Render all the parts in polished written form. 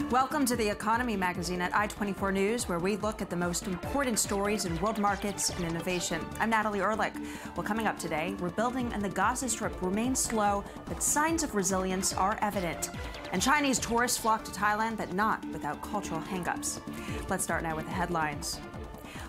Welcome to the Economy Magazine at I-24 News, where we look at the most important stories in world markets and innovation. I'm Natalie Ehrlich. Well, coming up today, rebuilding in the Gaza Strip remains slow, but signs of resilience are evident. And Chinese tourists flock to Thailand, but not without cultural hangups. Let's start now with the headlines.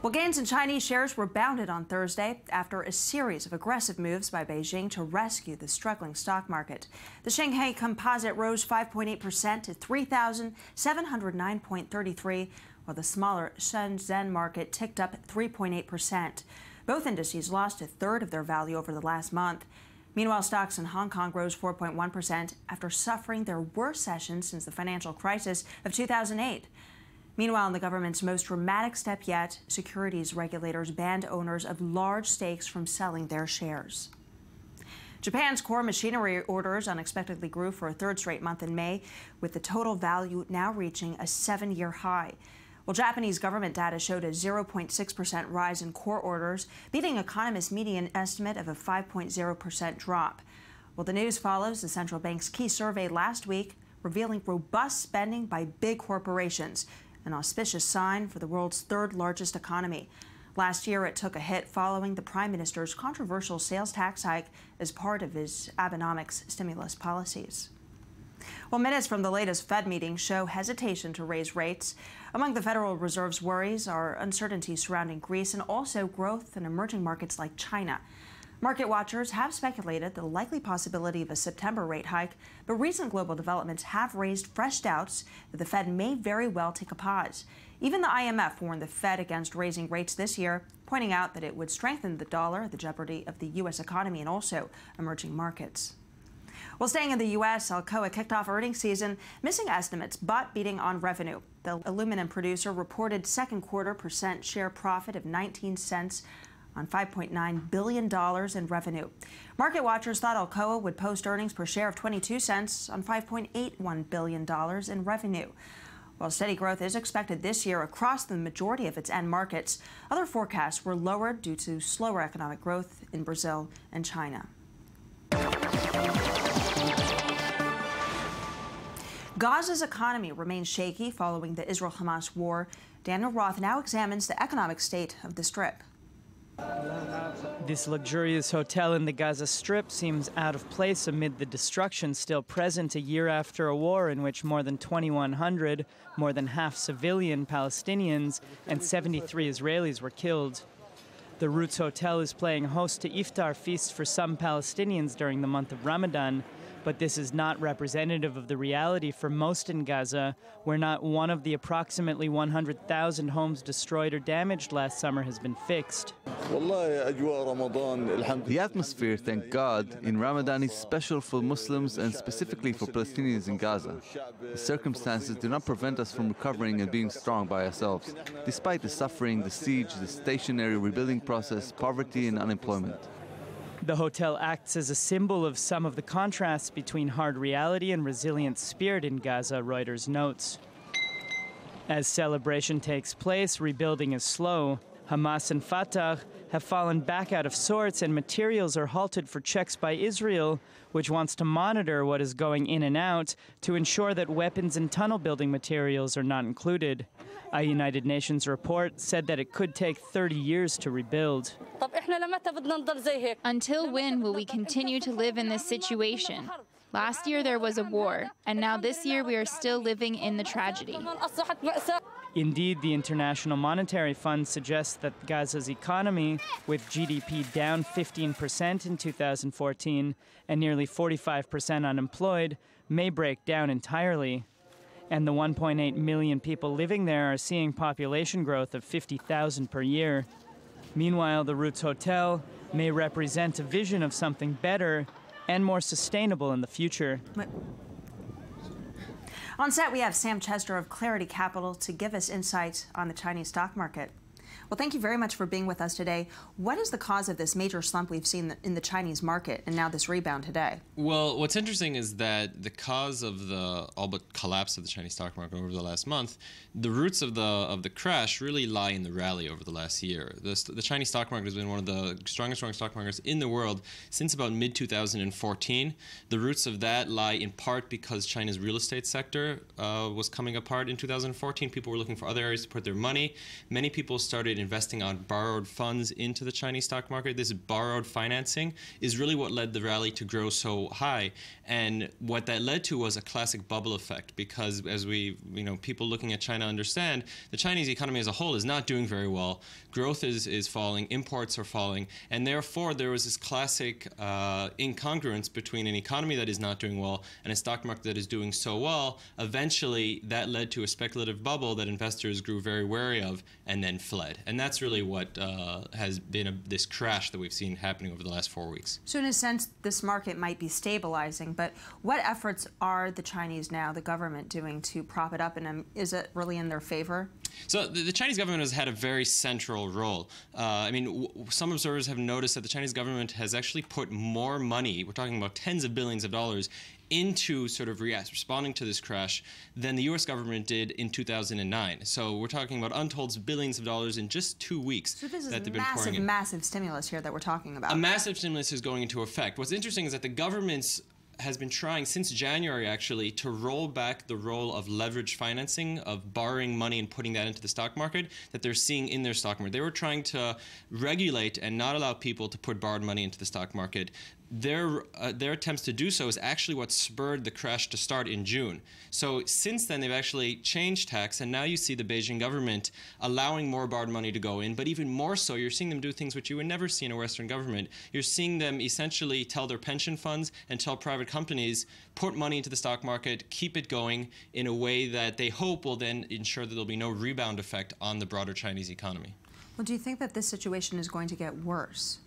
Well, gains in Chinese shares were bounded on Thursday after a series of aggressive moves by Beijing to rescue the struggling stock market. The Shanghai Composite rose 5.8% to 3,709.33, while the smaller Shenzhen market ticked up 3.8%. Both indices lost a third of their value over the last month. Meanwhile, stocks in Hong Kong rose 4.1% after suffering their worst session since the financial crisis of 2008. Meanwhile, in the government's most dramatic step yet, securities regulators banned owners of large stakes from selling their shares. Japan's core machinery orders unexpectedly grew for a third straight month in May, with the total value now reaching a 7-year high. Well, Japanese government data showed a 0.6% rise in core orders, beating economists' median estimate of a 5.0% drop. Well, the news follows the central bank's key survey last week, revealing robust spending by big corporations, an auspicious sign for the world's third largest economy. Last year, it took a hit following the prime minister's controversial sales tax hike as part of his Abenomics stimulus policies. Well, minutes from the latest Fed meeting show hesitation to raise rates. Among the Federal Reserve's worries are uncertainty surrounding Greece and also growth in emerging markets like China. Market watchers have speculated the likely possibility of a September rate hike, but recent global developments have raised fresh doubts that the Fed may very well take a pause. Even the IMF warned the Fed against raising rates this year, pointing out that it would strengthen the dollar at the jeopardy of the U.S. economy and also emerging markets. Well, staying in the U.S., Alcoa kicked off earnings season, missing estimates but beating on revenue. The aluminum producer reported second quarter percent share profit of 19 cents on $5.9 billion in revenue. Market watchers thought Alcoa would post earnings per share of 22 cents on $5.81 billion in revenue. While steady growth is expected this year across the majority of its end markets, other forecasts were lowered due to slower economic growth in Brazil and China. Gaza's economy remains shaky following the Israel-Hamas war. Daniel Roth now examines the economic state of the Strip. This luxurious hotel in the Gaza Strip seems out of place amid the destruction still present a year after a war in which more than 2,100, more than half civilian Palestinians, and 73 Israelis were killed. The Roots Hotel is playing host to iftar feasts for some Palestinians during the month of Ramadan, but this is not representative of the reality for most in Gaza, where not one of the approximately 100,000 homes destroyed or damaged last summer has been fixed. The atmosphere, thank God, in Ramadan is special for Muslims and specifically for Palestinians in Gaza. The circumstances do not prevent us from recovering and being strong by ourselves, despite the suffering, the siege, the stationary rebuilding process, poverty and unemployment. The hotel acts as a symbol of some of the contrasts between hard reality and resilient spirit in Gaza, Reuters notes. As celebration takes place, rebuilding is slow. Hamas and Fatah have fallen back out of sorts, and materials are halted for checks by Israel, which wants to monitor what is going in and out to ensure that weapons and tunnel building materials are not included. A United Nations report said that it could take 30 years to rebuild. Until when will we continue to live in this situation? Last year there was a war, and now this year we are still living in the tragedy. Indeed, the International Monetary Fund suggests that Gaza's economy, with GDP down 15% in 2014 and nearly 45% unemployed, may break down entirely. And the 1.8 million people living there are seeing population growth of 50,000 per year. Meanwhile, the Roots Hotel may represent a vision of something better and more sustainable in the future. On set, we have Sam Chester of Clarity Capital to give us insights on the Chinese stock market. Well, thank you very much for being with us today. What is the cause of this major slump we've seen in the Chinese market and now this rebound today? Well, what's interesting is that the cause of the all but collapse of the Chinese stock market over the last month, the roots of the crash really lie in the rally over the last year. The Chinese stock market has been one of the strongest stock markets in the world since about mid-2014. The roots of that lie in part because China's real estate sector was coming apart in 2014. People were looking for other areas to put their money. Many people started investing on borrowed funds into the Chinese stock market. This borrowed financing is really what led the rally to grow so high. And what that led to was a classic bubble effect, because as people looking at China understand, the Chinese economy as a whole is not doing very well. Growth is falling, imports are falling, and therefore there was this classic incongruence between an economy that is not doing well and a stock market that is doing so well. Eventually, that led to a speculative bubble that investors grew very wary of and then fled. And that's really what has been this crash that we've seen happening over the last 4 weeks. So in a sense, this market might be stabilizing, but what efforts are the Chinese now, the government, doing to prop it up, and is it really in their favor? So the Chinese government has had a very central role. Some observers have noticed that the Chinese government has actually put more money, we're talking about tens of billions of dollars, into sort of responding to this crash than the U.S. government did in 2009. So we're talking about untold billions of dollars in just 2 weeks. So this is that they've been pouring in. massive stimulus here that we're talking about. A massive stimulus is going into effect. What's interesting is that the government's has been trying since January, actually, to roll back the role of leveraged financing, of borrowing money and putting that into the stock market that they're seeing in their stock market. They were trying to regulate and not allow people to put borrowed money into the stock market. Their attempts to do so is actually what spurred the crash to start in June. So since then, they've actually changed tax, and now you see the Beijing government allowing more borrowed money to go in, but even more so, you're seeing them do things which you would never see in a Western government. You're seeing them essentially tell their pension funds and tell private companies, put money into the stock market, keep it going in a way that they hope will then ensure that there'll be no rebound effect on the broader Chinese economy. Well, do you think that this situation is going to get worse?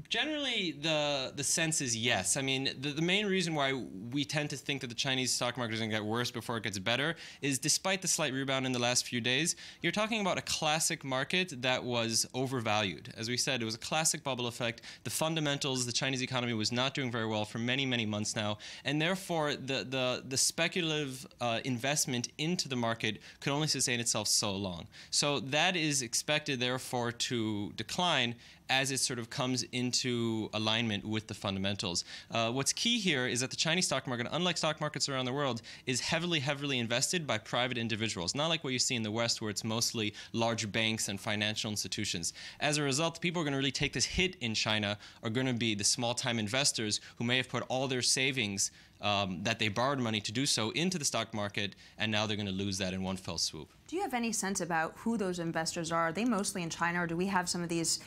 Generally, the sense is yes. I mean, the main reason why we tend to think that the Chinese stock market is going to get worse before it gets better is, despite the slight rebound in the last few days, you're talking about a classic market that was overvalued. As we said, it was a classic bubble effect. The fundamentals, the Chinese economy was not doing very well for many, many months now, and therefore the speculative investment into the market could only sustain itself so long. So that is expected, therefore, to decline as it sort of comes into alignment with the fundamentals. What's key here is that the Chinese stock market, unlike stock markets around the world, is heavily, heavily invested by private individuals, not like what you see in the West, where it's mostly large banks and financial institutions. As a result, the people who are going to really take this hit in China are going to be the small-time investors who may have put all their savings that they borrowed money to do so into the stock market, and now they're going to lose that in one fell swoop. Do you have any sense about who those investors are? Are they mostly in China, or do we have some of these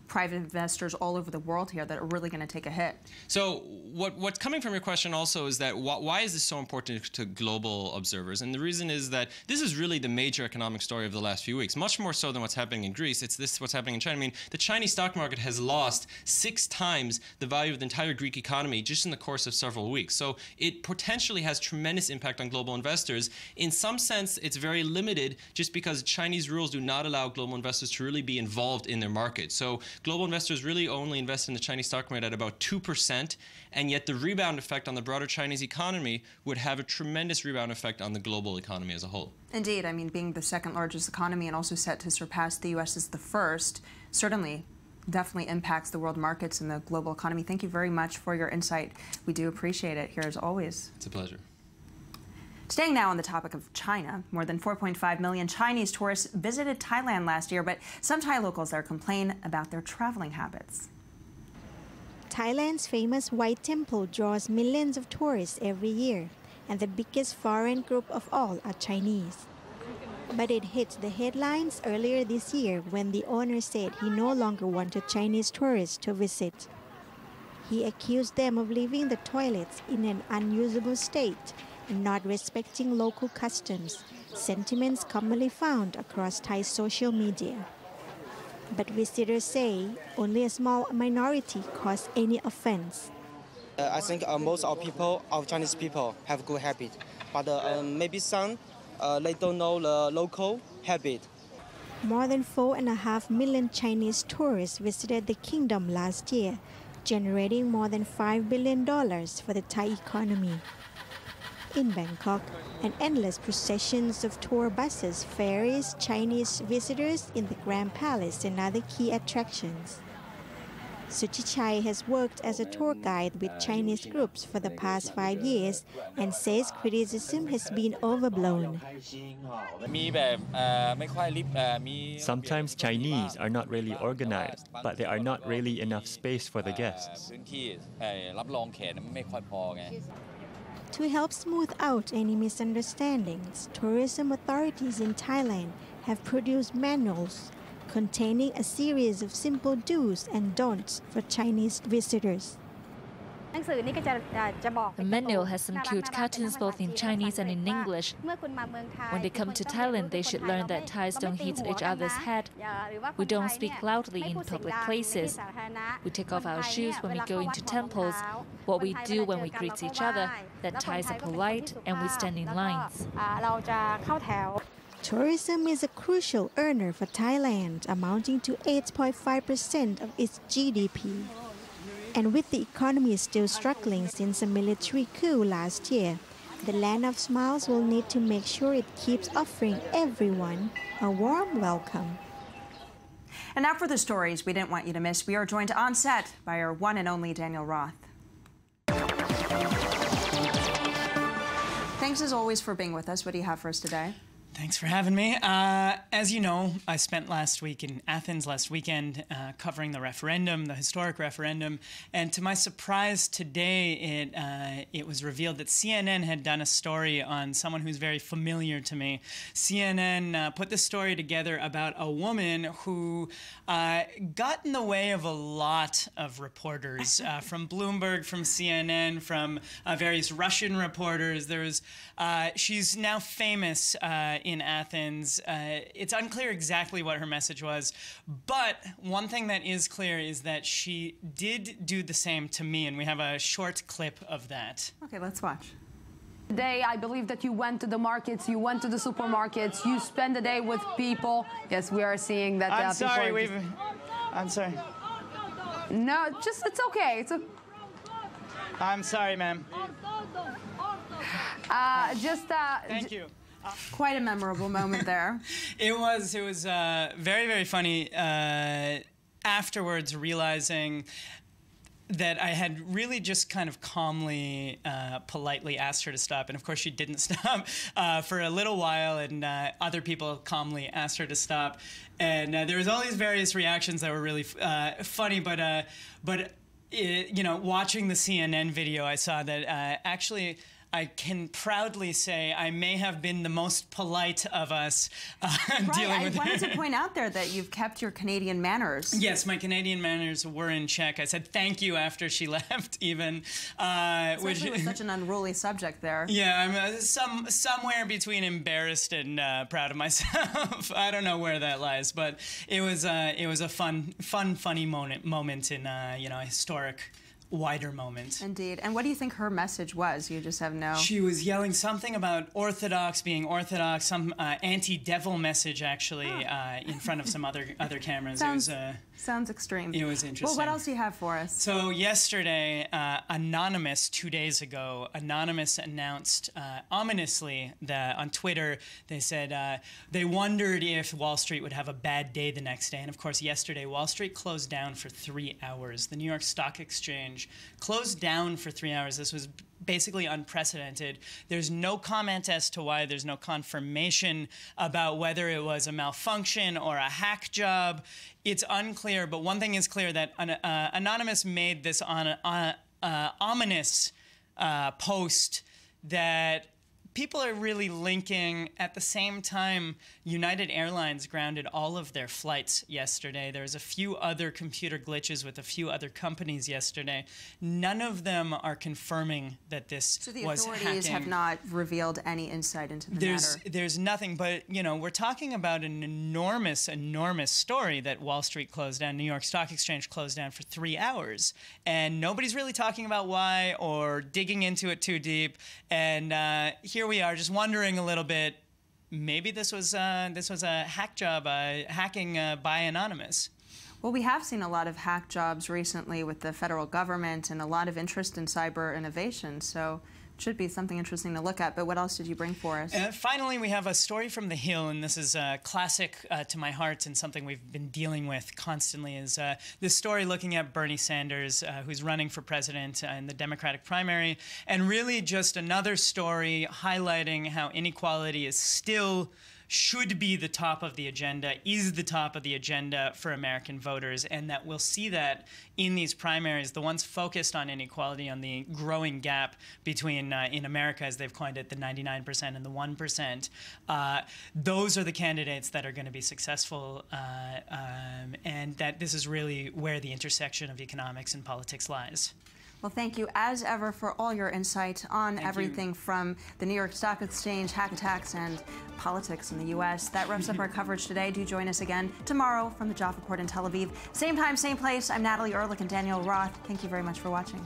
private investors all over the world here that are really going to take a hit? So what's coming from your question also is that why is this so important to global observers? And the reason is that this is really the major economic story of the last few weeks, much more so than what's happening in Greece. It's what's happening in China. I mean, the Chinese stock market has lost 6 times the value of the entire Greek economy just in the course of several weeks. So it potentially has tremendous impact on global investors. In some sense, it's very limited just because Chinese rules do not allow global investors to really be involved in their market. So global investors really only invest in the Chinese stock market at about 2%, and yet the rebound effect on the broader Chinese economy would have a tremendous rebound effect on the global economy as a whole. Indeed. I mean, being the second largest economy and also set to surpass the U.S. as the first, certainly definitely impacts the world markets and the global economy. Thank you very much for your insight. We do appreciate it here as always. It's a pleasure. Staying now on the topic of China, more than 4.5 million Chinese tourists visited Thailand last year, but some Thai locals there complain about their traveling habits. Thailand's famous White Temple draws millions of tourists every year, and the biggest foreign group of all are Chinese. But it hit the headlines earlier this year when the owner said he no longer wanted Chinese tourists to visit. He accused them of leaving the toilets in an unusable state and not respecting local customs, sentiments commonly found across Thai social media. But visitors say only a small minority caused any offense. I think most of Chinese people have good habit, but maybe some they don't know the local habit. More than 4.5 million Chinese tourists visited the kingdom last year, generating more than $5 billion for the Thai economy. In Bangkok, an endless processions of tour buses ferries Chinese visitors in the Grand Palace and other key attractions. Suchichai has worked as a tour guide with Chinese groups for the past 5 years and says criticism has been overblown. Sometimes Chinese are not really organized, but there are not really enough space for the guests. To help smooth out any misunderstandings, tourism authorities in Thailand have produced manuals containing a series of simple do's and don'ts for Chinese visitors. The manual has some cute cartoons both in Chinese and in English. When they come to Thailand, they should learn that Thais don't hit each other's head. We don't speak loudly in public places. We take off our shoes when we go into temples. What we do when we greet each other, that Thais are polite and we stand in lines. Tourism is a crucial earner for Thailand, amounting to 8.5% of its GDP. And with the economy still struggling since a military coup last year, the Land of Smiles will need to make sure it keeps offering everyone a warm welcome. And now for the stories we didn't want you to miss. We are joined on set by our one and only Daniel Roth. Thanks as always for being with us. What do you have for us today? Thanks for having me. As you know, I spent last week in Athens last weekend covering the referendum, the historic referendum, and to my surprise today it was revealed that CNN had done a story on someone who's very familiar to me. CNN put this story together about a woman who got in the way of a lot of reporters, from Bloomberg, from CNN, from various Russian reporters. She's now famous in Athens. It's unclear exactly what her message was, but one thing that is clear is that she did do the same to me, and we have a short clip of that. Okay, let's watch. Today, I believe that you went to the markets, you went to the supermarkets, you spent the day with people. Yes, we are seeing that. I'm sorry, I'm sorry. No, it's okay. I'm sorry, ma'am. Thank you. Quite a memorable moment there. It was very, very funny. Afterwards, realizing that I had really just kind of calmly, politely asked her to stop. And of course, she didn't stop for a little while, and other people calmly asked her to stop. And there was all these various reactions that were really funny, but you know, watching the CNN video, I saw that actually I can proudly say I may have been the most polite of us dealing with her. I wanted to point out there that you've kept your Canadian manners. Yes, my Canadian manners were in check. I said thank you after she left, even. Especially with such an unruly subject there. Yeah, I'm somewhere between embarrassed and proud of myself. I don't know where that lies, but it was a funny moment in you know, a historic, wider moment. Indeed. And what do you think her message was? You just have no... She was yelling something about Orthodox being Orthodox, some anti-devil message, actually, in front of some other cameras. Sounds extreme. It was interesting. Well, what else do you have for us? So yesterday, Anonymous, 2 days ago, Anonymous announced ominously that on Twitter, they said they wondered if Wall Street would have a bad day the next day. And of course, yesterday, Wall Street closed down for 3 hours. The New York Stock Exchange closed down for 3 hours. This was basically unprecedented. There's no comment as to why. There's no confirmation about whether it was a malfunction or a hack job. It's unclear, but one thing is clear, that Anonymous made this ominous post that people are really linking. At the same time, United Airlines grounded all of their flights yesterday. There was a few other computer glitches with a few other companies yesterday. None of them are confirming that this was hacking. So the authorities have not revealed any insight into the matter. There's nothing, but you know, we're talking about an enormous story that Wall Street closed down, New York Stock Exchange closed down for 3 hours, and nobody's really talking about why or digging into it too deep. And here we are, just wondering a little bit, maybe this was a hack job, hacking by Anonymous. Well, we have seen a lot of hack jobs recently with the federal government and a lot of interest in cyber innovation, so it should be something interesting to look at. But what else did you bring for us? Finally, we have a story from The Hill, and this is classic to my heart and something we've been dealing with constantly, is this story looking at Bernie Sanders, who's running for president in the Democratic primary, and really just another story highlighting how inequality is still should be the top of the agenda, is the top of the agenda for American voters, and that we'll see that in these primaries, the ones focused on inequality, on the growing gap between, in America, as they've coined it, the 99% and the 1%. Those are the candidates that are going to be successful, and that this is really where the intersection of economics and politics lies. Well, thank you, as ever, for all your insight on everything from the New York Stock Exchange, hack attacks, and politics in the U.S. That wraps up our coverage today. Do join us again tomorrow from the Jaffa Port in Tel Aviv. Same time, same place. I'm Natalie Ehrlich and Daniel Roth. Thank you very much for watching.